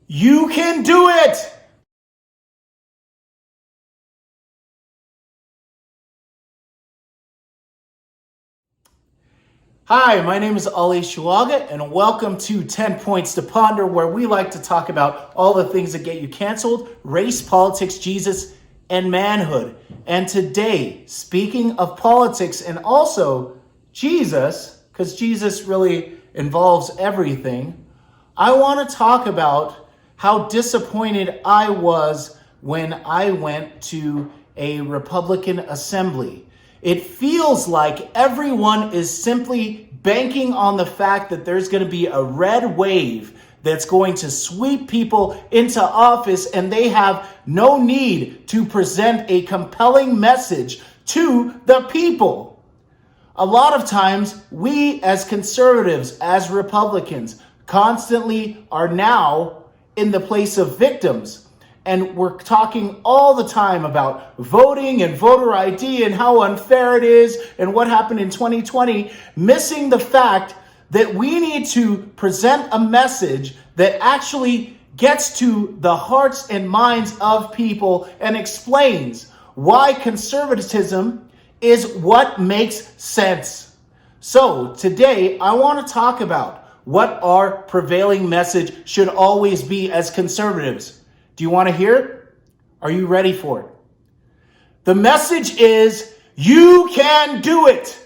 You can do it! Hi, my name is Ali Shuaga, and welcome to 10 Points to Ponder, where we like to talk about all the things that get you canceled: race, politics, Jesus, and manhood. And today, speaking of politics and also Jesus, because Jesus really involves everything, I want to talk about how disappointed I was when I went to a Republican assembly. It feels like everyone is simply banking on the fact that there's going to be a red wave that's going to sweep people into office, and they have no need to present a compelling message to the people. A lot of times, we as conservatives, as Republicans, constantly are now in the place of victims. And we're talking all the time about voting and voter ID and how unfair it is and what happened in 2020, missing the fact that we need to present a message that actually gets to the hearts and minds of people and explains why conservatism is what makes sense. So today, I want to talk about what our prevailing message should always be as conservatives. Do you want to hear it? Are you ready for it? The message is, you can do it.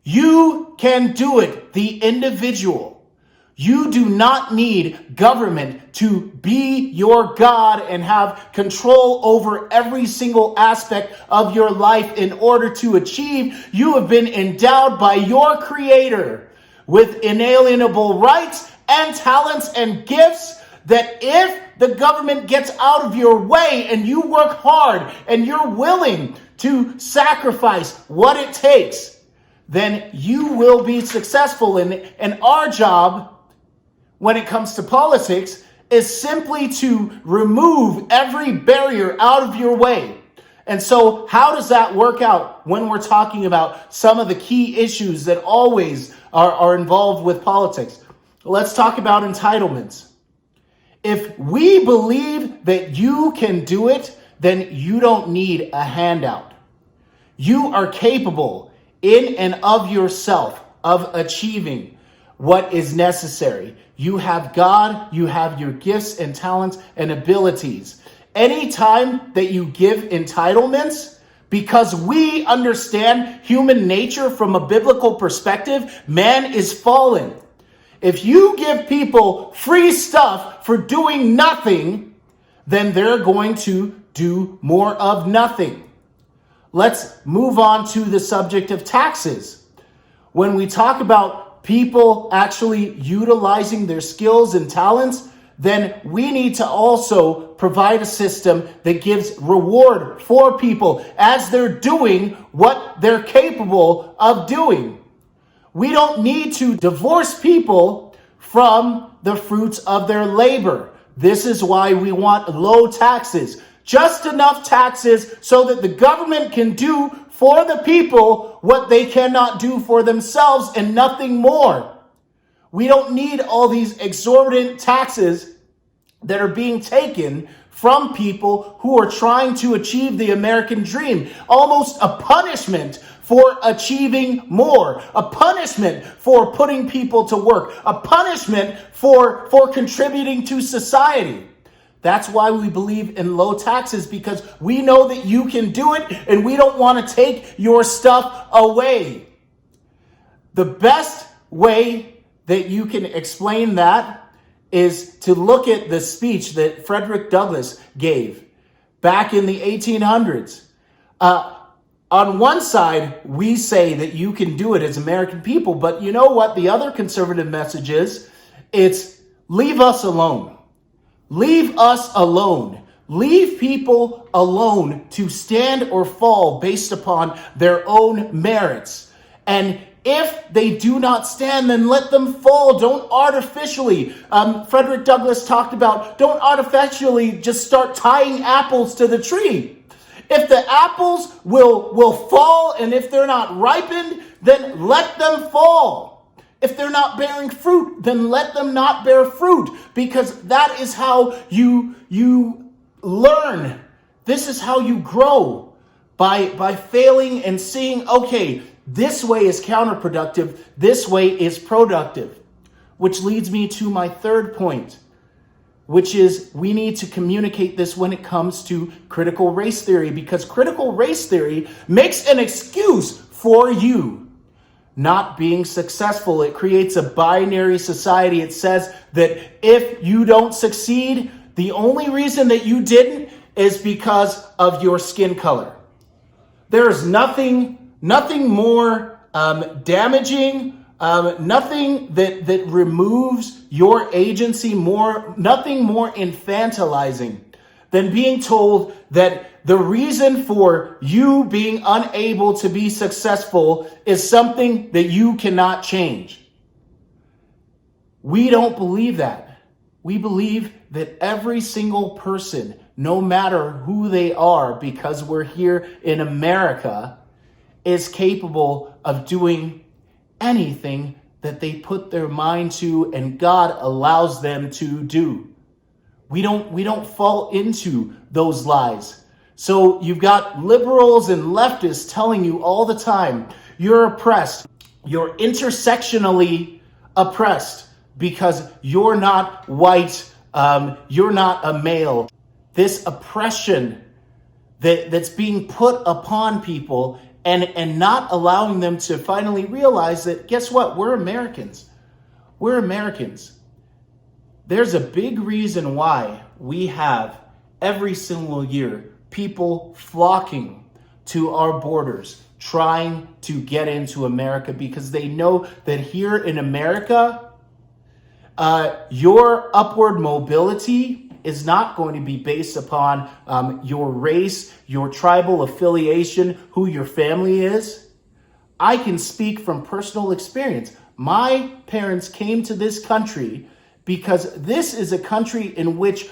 You can do it. The individual. You do not need government to be your God and have control over every single aspect of your life in order to achieve. You have been endowed by your Creator with inalienable rights and talents and gifts that if the government gets out of your way and you work hard and you're willing to sacrifice what it takes, then you will be successful. And our job when it comes to politics is simply to remove every barrier out of your way. And so how does that work out when we're talking about some of the key issues that always are involved with politics? Let's talk about entitlements. If we believe that you can do it, then you don't need a handout. You are capable in and of yourself of achieving what is necessary. You have God, you have your gifts and talents and abilities. Anytime that you give entitlements, because we understand human nature from a biblical perspective, man is fallen. If you give people free stuff for doing nothing, then they're going to do more of nothing. Let's move on to the subject of taxes. When we talk about people actually utilizing their skills and talents, then we need to also provide a system that gives reward for people as they're doing what they're capable of doing. We don't need to divorce people from the fruits of their labor. This is why we want low taxes. Just enough taxes so that the government can do for the people what they cannot do for themselves and nothing more. We don't need all these exorbitant taxes that are being taken from people who are trying to achieve the American dream. Almost a punishment for achieving more, a punishment for putting people to work, a punishment for contributing to society. That's why we believe in low taxes, because we know that you can do it and we don't want to take your stuff away. The best way that you can explain that is to look at the speech that Frederick Douglass gave back in the 1800s. On one side, we say that you can do it as American people, but you know what the other conservative message is? It's leave us alone. Leave us alone. Leave people alone to stand or fall based upon their own merits. And if they do not stand, then let them fall. Don't artificially, Frederick Douglass talked about, don't artificially just start tying apples to the tree. If the apples will fall, and if they're not ripened, then let them fall. If they're not bearing fruit, then let them not bear fruit, because that is how you learn. This is how you grow, by failing and seeing, okay, this way is counterproductive, this way is productive. Which leads me to my third point, which is we need to communicate this when it comes to critical race theory, because critical race theory makes an excuse for you not being successful. It creates a binary society. It says that if you don't succeed, the only reason that you didn't is because of your skin color. There's nothing more damaging, nothing that removes your agency nothing more infantilizing than being told that the reason for you being unable to be successful is something that you cannot change. We don't believe that. We believe that every single person, no matter who they are, because we're here in America, is capable of doing anything that they put their mind to and God allows them to do. We don't fall into those lies. So you've got liberals and leftists telling you all the time, you're oppressed. You're intersectionally oppressed because you're not white, you're not a male. This oppression that's being put upon people and not allowing them to finally realize that, guess what? We're Americans. We're Americans. There's a big reason why we have every single year people flocking to our borders, trying to get into America, because they know that here in America, your upward mobility is not going to be based upon your race, your tribal affiliation, who your family is. I can speak from personal experience. My parents came to this country because this is a country in which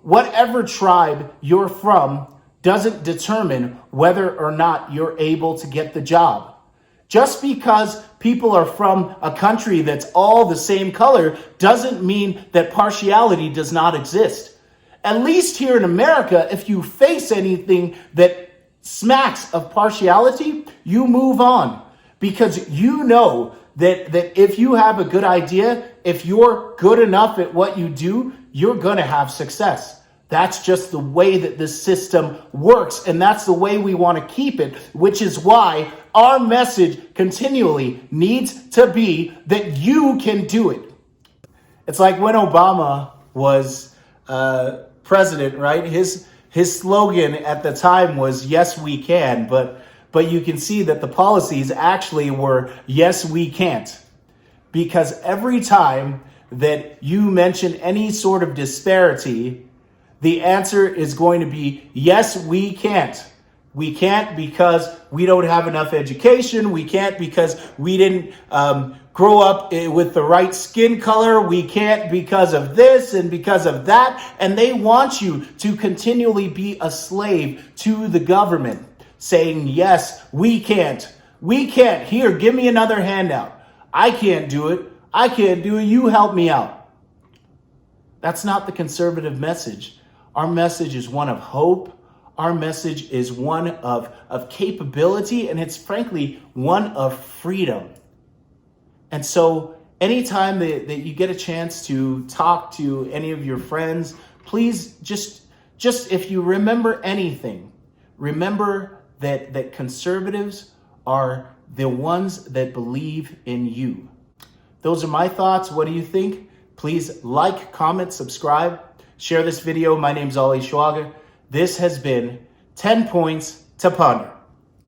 whatever tribe you're from doesn't determine whether or not you're able to get the job. Just because people are from a country that's all the same color doesn't mean that partiality does not exist. At least here in America, if you face anything that smacks of partiality, you move on, because you know that if you have a good idea, if you're good enough at what you do, you're going to have success. That's just the way that this system works, and that's the way we want to keep it, which is why our message continually needs to be that you can do it. It's like when Obama was president, right? His slogan at the time was "Yes, we can," but you can see that the policies actually were "Yes, we can't," because every time that you mention any sort of disparity, the answer is going to be, yes, we can't. We can't because we don't have enough education. We can't because we didn't grow up with the right skin color. We can't because of this and because of that. And they want you to continually be a slave to the government, saying, yes, we can't. We can't. Here, give me another handout. I can't do it. I can't do it. You help me out. That's not the conservative message. Our message is one of hope. Our message is one of capability, and it's frankly one of freedom. And so anytime that you get a chance to talk to any of your friends, please just if you remember anything, remember that conservatives are the ones that believe in you. Those are my thoughts. What do you think? Please like, comment, subscribe, share this video. My name's Ali Schwager. This has been 10 Points to Ponder.